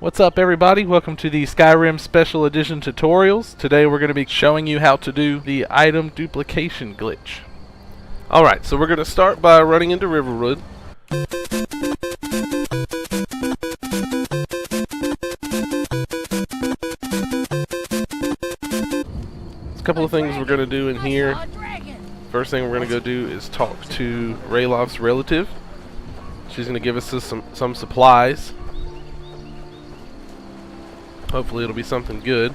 What's up everybody, welcome to the Skyrim Special Edition tutorials. Today we're going to be showing you how to do the item duplication glitch. Alright, so we're going to start by running into Riverwood. There's a couple of things we're going to do in here. First thing we're going to go do is talk to Raylov's relative. She's going to give us some supplies. Hopefully it'll be something good.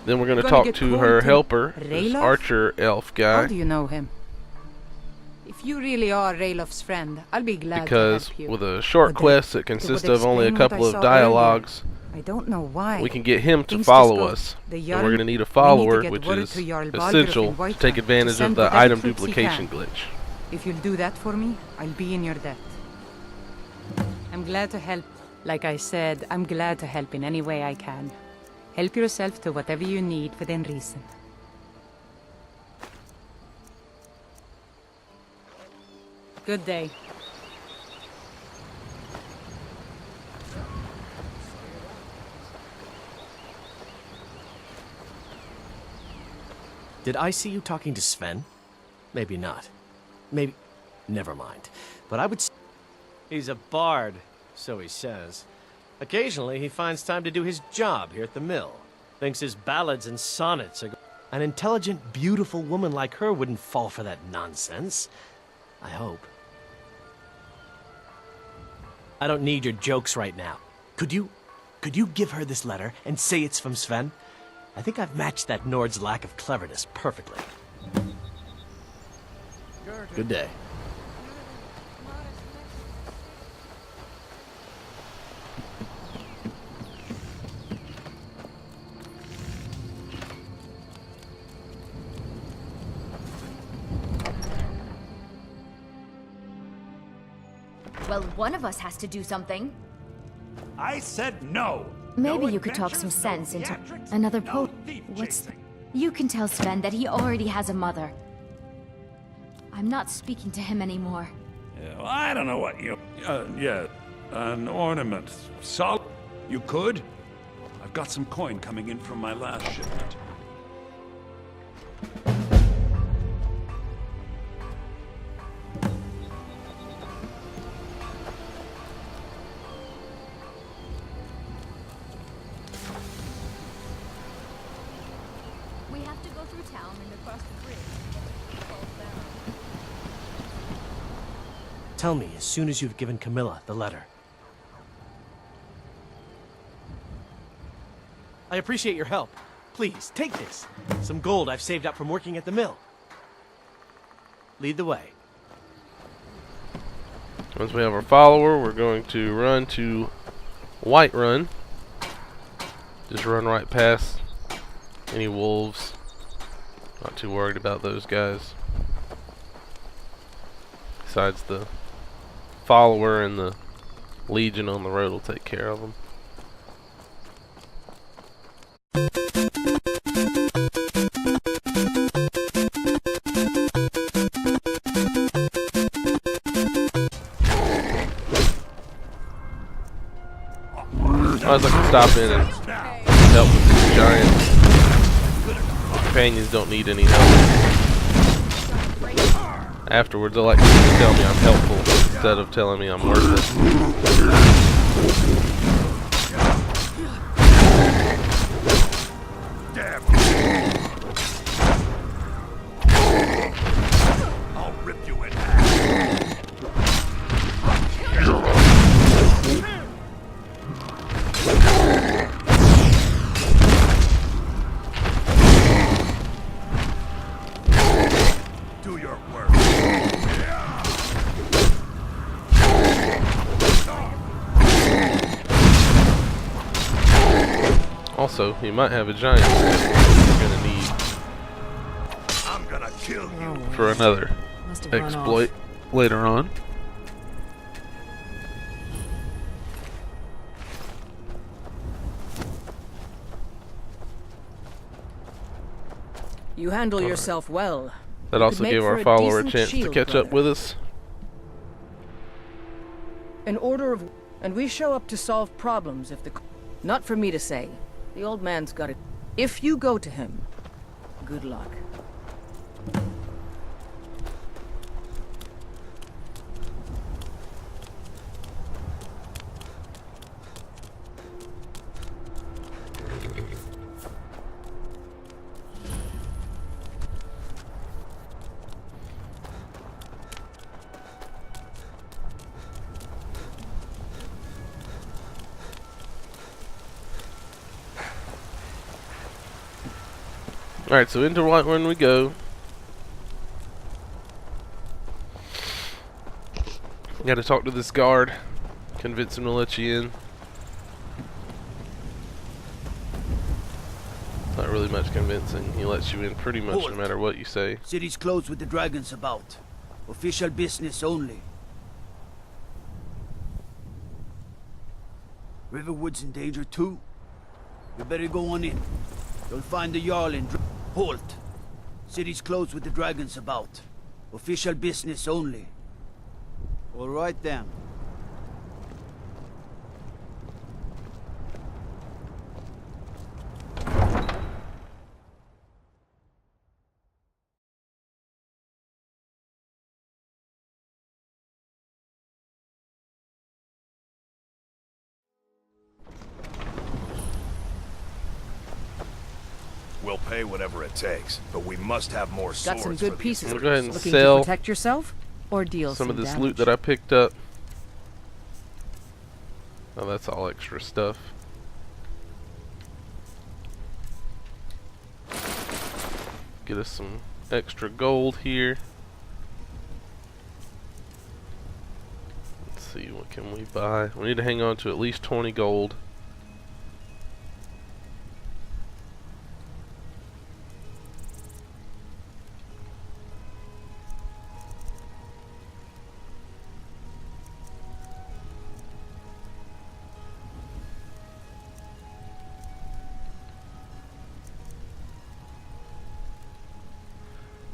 Then we're going to talk to her helper, this archer elf guy. How do you know him? If you really are Raylov's friend, I'll be glad to help you. Because with a short quest that consists of only a couple of dialogues, I don't know why. we can get him to follow us. And we're going to need a follower, which is essential to take advantage of the item duplication glitch. If you'll do that for me, I'll be in your debt. I'm glad to help. Like I said, I'm glad to help in any way I can. Help yourself to whatever you need within reason. Good day. Did I see you talking to Sven? Maybe not. Maybe... Never mind. But I would... He's a bard. So he says. Occasionally, he finds time to do his job here at the mill. Thinks his ballads and sonnets are... An intelligent, beautiful woman like her wouldn't fall for that nonsense. I hope. I don't need your jokes right now. Could you give her this letter and say it's from Sven? I think I've matched that Nord's lack of cleverness perfectly. Good day. Well, one of us has to do something. I said no. Maybe you could talk some sense into another What's... You can tell Sven that he already has a mother. I'm not speaking to him anymore. Well, I don't know what you... yeah, an ornament. Solid. You could? I've got some coin coming in from my last shipment. We have to go through town and across the bridge. Tell me as soon as you've given Camilla the letter. I appreciate your help. Please, take this. Some gold I've saved up from working at the mill. Lead the way. Once we have our follower, we're going to run to Whiterun. Just run right past any wolves. Not too worried about those guys. Besides, the follower and the legion on the road will take care of them. I was like to stop in and help with these giants. Companions don't need any help. Afterwards, I like to tell me I'm helpful instead of telling me I'm worthless. I'll rip you in half. Do your work. Also, you might have a giant you're gonna need I'm gonna kill you. for another exploit later on. You handle yourself well. That You also could gave make our for a follower a decent chance to shield, catch up brother. with us. An order of... And we show up to solve problems if the... Not for me to say. The old man's got it. If you go to him, good luck. Alright, so into Whiterun we go. Got to talk to this guard, convince him to let you in. Not really much convincing. He lets you in pretty much no matter what you say. City's closed with the dragons about. Official business only. Riverwood's in danger too. You better go on in. You'll find the Jarl in Halt. City's closed with the dragons about. Official business only. All right then. We'll pay whatever it takes, but we must have more swords. Got some good pieces. We'll go ahead and Looking sell to protect yourself or deal some of this damage. loot that I picked up. Oh, that's all extra stuff. Get us some extra gold here. Let's see, what can we buy? We need to hang on to at least 20 gold.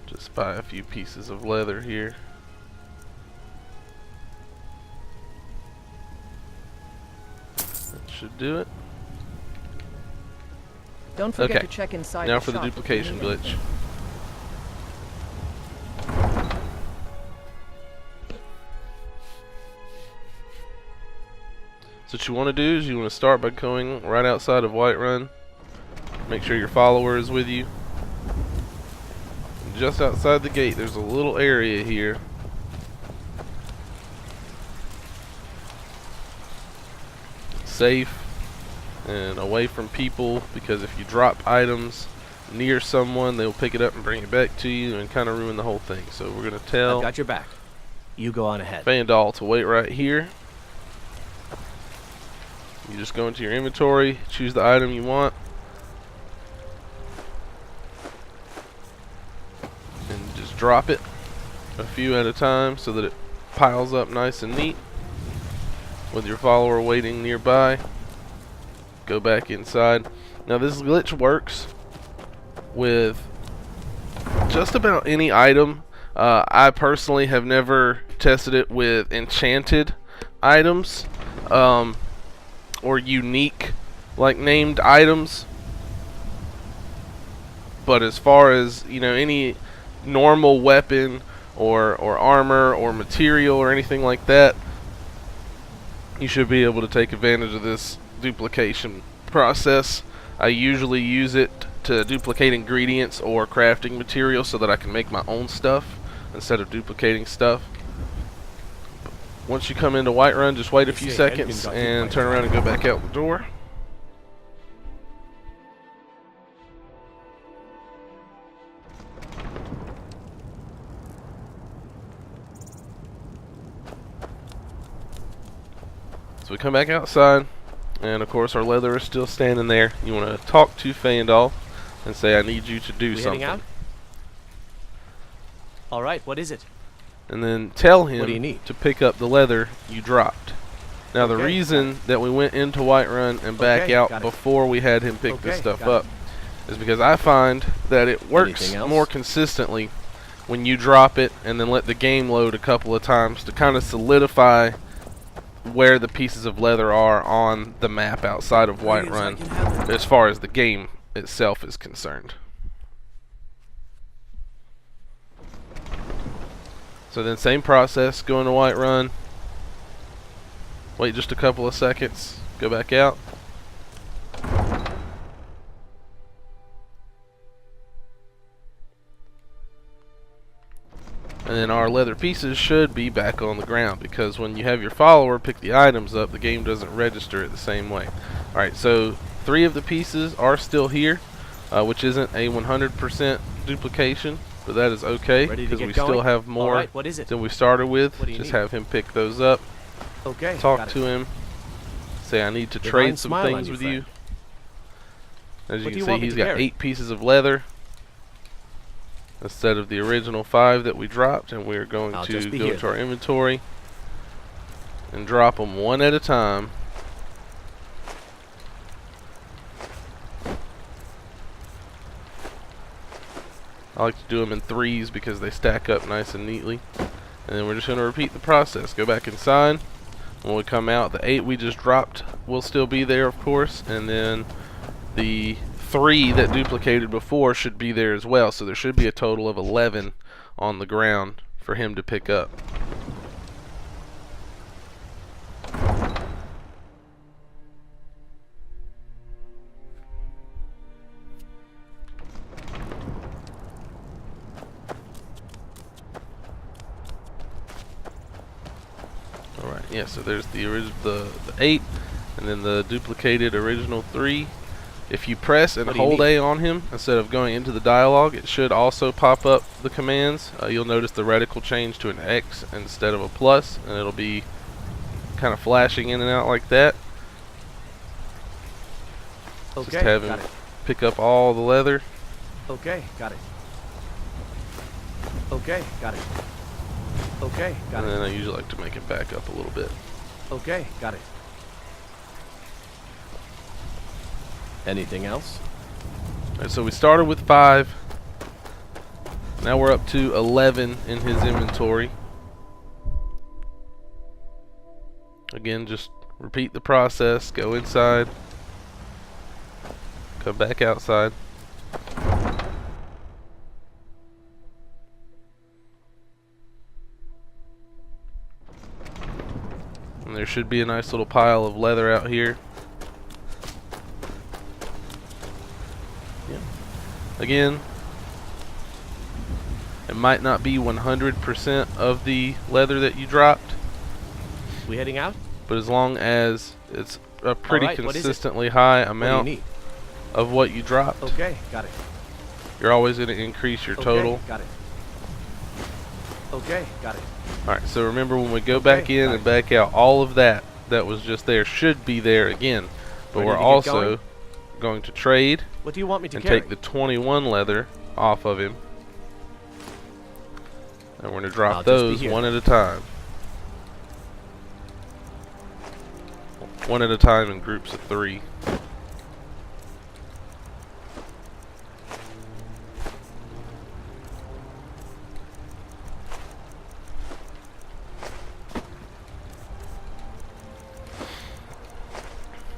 Just buy a few pieces of leather here. That should do it. Don't forget Okay. to check inside. Now the for the shop if you duplication need glitch. anything. So what you want to do is you want to start by going right outside of Whiterun. Make sure your follower is with you. Just outside the gate there's a little area here. Safe and away from people, because if you drop items near someone they'll pick it up and bring it back to you and kind of ruin the whole thing. So we're going to tell I've got your back. You go on ahead. Fandal to wait right here. You just go into your inventory, choose the item you want, and just drop it a few at a time so that it piles up nice and neat with your follower waiting nearby. Go back inside. Now this glitch works with just about any item. I personally have never tested it with enchanted items or unique like named items, but as far as, you know, any normal weapon or armor or material or anything like that, you should be able to take advantage of this duplication process. I usually use it to duplicate ingredients or crafting materials so that I can make my own stuff instead of duplicating stuff. Once you come into Whiterun, just wait a few seconds and turn around and go back out the door. So we come back outside, and of course our leather is still standing there. You want to talk to Fandal and say, I need you to do something. Heading out? All right, what is it? And then tell him What do you need? to pick up the leather you dropped. Now the Okay, reason that we went into Whiterun and back Okay, out got it. before we had him pick this Okay, stuff got it. up is because I find that it works Anything else? more consistently when you drop it and then let the game load a couple of times to kind of solidify where the pieces of leather are on the map outside of Whiterun, as far as the game itself is concerned. So then same process, go into Whiterun, wait just a couple of seconds, go back out. And then our leather pieces should be back on the ground, because when you have your follower pick the items up, the game doesn't register it the same way. Alright, so 3 of the pieces are still here, which isn't a 100% duplication, but that is okay, because we still have more than we started with. Just have him pick those up, talk to him, say I need to trade some things with you. As you can see, he's got 8 pieces of leather instead of the original 5 that we dropped, and we're going to go to our inventory and drop them one at a time. I like to do them in 3s because they stack up nice and neatly. And then we're just going to repeat the process. Go back inside. When we come out, the 8 we just dropped will still be there, of course, and then the 3 that duplicated before should be there as well, so there should be a total of 11 on the ground for him to pick up. Alright, yeah, so there's the 8 and then the duplicated original 3. If you press and hold A on him instead of going into the dialogue, it should also pop up the commands. You'll notice the reticle change to an X instead of a plus, and it'll be kind of flashing in and out like that. Just have him pick up all the leather. Okay, got it. Okay, got it. Okay, got it. And then I usually like to make it back up a little bit. Okay, got it. Anything else? Alright, so we started with 5. Now we're up to 11 in his inventory. Again, just repeat the process. Go inside. Come back outside. And there should be a nice little pile of leather out here. Again, it might not be 100% of the leather that you dropped. We heading out? But as long as it's a pretty consistently high amount of what you dropped, okay, got it. You're always going to increase your total. Got it. Okay, got it. Alright, so remember when we go back in and back out, all of that was just there should be there again. But we're also going to trade. What do you want me to and carry? take the 21 leather off of him. And we're going to drop those one at a time. One at a time in groups of 3.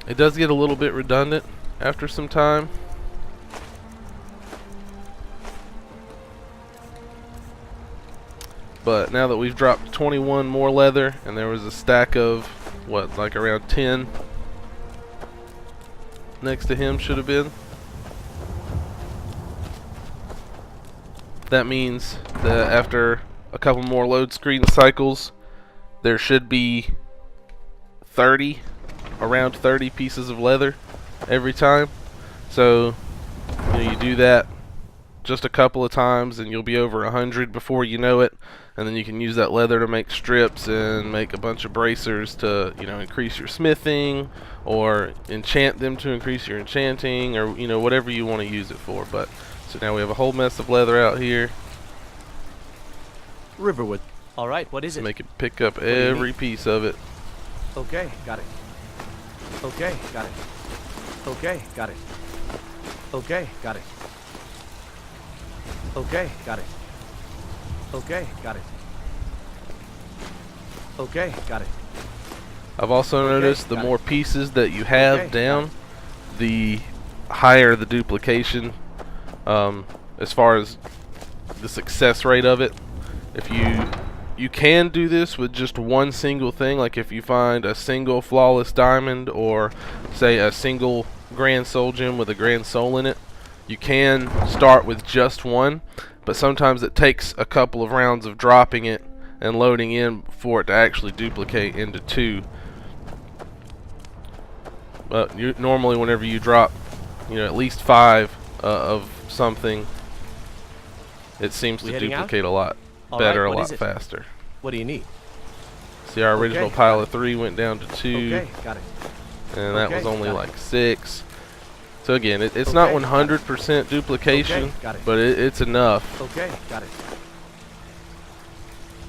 It does get a little bit redundant after some time. But now that we've dropped 21 more leather, and there was a stack of, what, like around 10 next to him should have been. That means that after a couple more load screen cycles, there should be around 30 pieces of leather every time. So you do that just a couple of times and you'll be over 100 before you know it, and then you can use that leather to make strips and make a bunch of bracers to, you know, increase your smithing, or enchant them to increase your enchanting, or, you know, whatever you want to use it for. But so now we have a whole mess of leather out here. Riverwood. All right, what is it? Make it pick up every piece of it. Okay, got it. Okay, got it. Okay, got it. Okay, got it. Okay, got it. Okay, got it. Okay, got it. I've also noticed the more pieces that you have down, the higher the duplication, as far as the success rate of it. If you can do this with just one single thing, like if you find a single flawless diamond, or say a single grand soul gem with a grand soul in it, you can start with just one, but sometimes it takes a couple of rounds of dropping it and loading in for it to actually duplicate into two. But normally whenever you drop, at least 5 of something, it seems to duplicate a lot better, a lot faster. What do you need? See, our original pile of 3 went down to 2. Okay, got it. And that was only like 6. So again, it's not 100% duplication, but it's enough Okay, got it.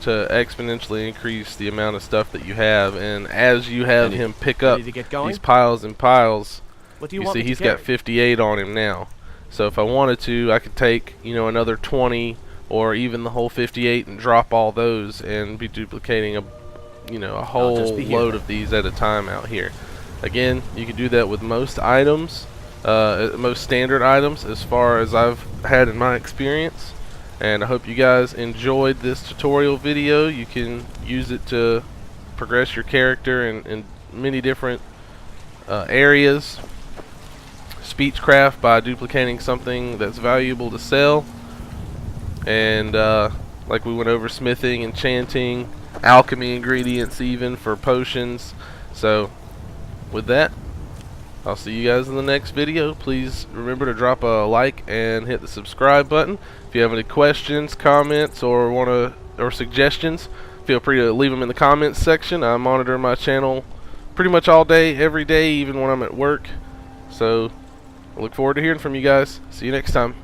to exponentially increase the amount of stuff that you have. And as you have him pick up these piles and piles, What do you you want see me to he's got carry? 58 on him now. So if I wanted to, I could take another 20 or even the whole 58 and drop all those and be duplicating a whole load of these at a time out here. Again, you can do that with most items, most standard items, as far as I've had in my experience. And I hope you guys enjoyed this tutorial video. You can use it to progress your character in many different areas. Speechcraft by duplicating something that's valuable to sell, and like we went over, smithing, enchanting, alchemy ingredients, even for potions. So with that, I'll see you guys in the next video. Please remember to drop a like and hit the subscribe button. If you have any questions, comments, or suggestions, feel free to leave them in the comments section. I monitor my channel pretty much all day, every day, even when I'm at work. So I look forward to hearing from you guys. See you next time.